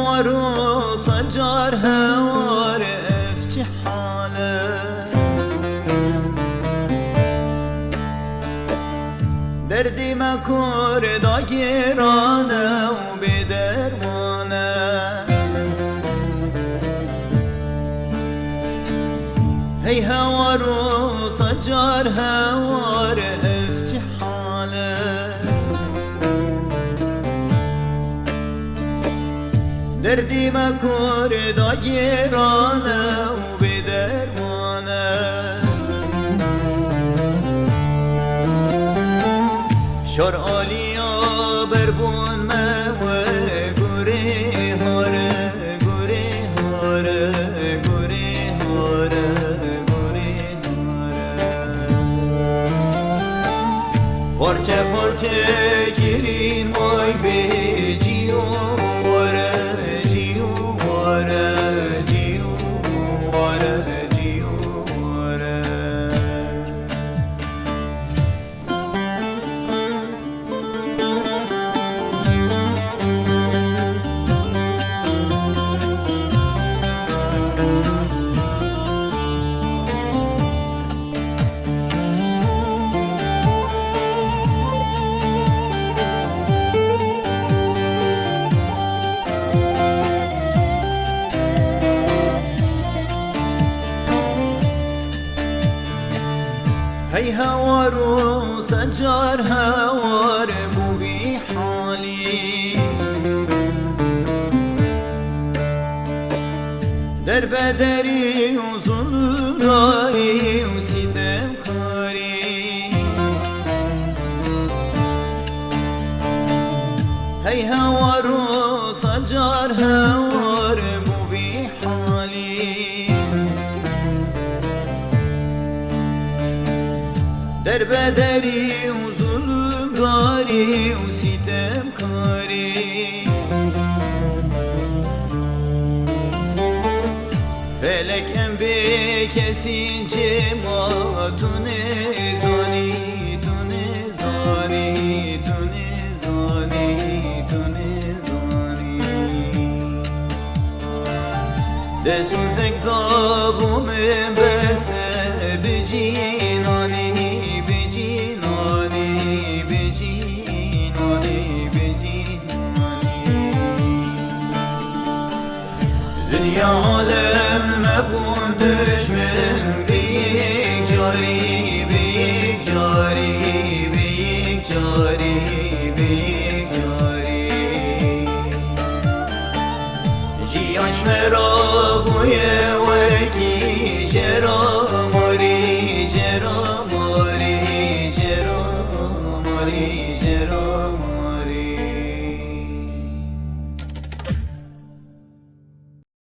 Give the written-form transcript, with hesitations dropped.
هوارو سجار هوار افچ حاله دردی مکور دا گیرانه و بدرمانه هی هوارو سجار هوار افچ حاله دردی مکور دا گیرانه و بدرمانه شور آلیا بربون موه گوری هاره گوری هاره گوری هاره گوری هاره پرچه پرچه گیرین مای به جیو واره جیو واره جیو واره جیو واره هی هوارو سجار هوار بوی حالی در بدری و ظلمداری و ستم کاری هی هوارو سجار هوار بوی حالی در بدری و ظلمداری و ستم کاری فلک ام به کسی جما تو نزانی تو نزانی تو نزانی تو نزانی دسوزک دابوم بسته بجینانی دنیا عالم مبون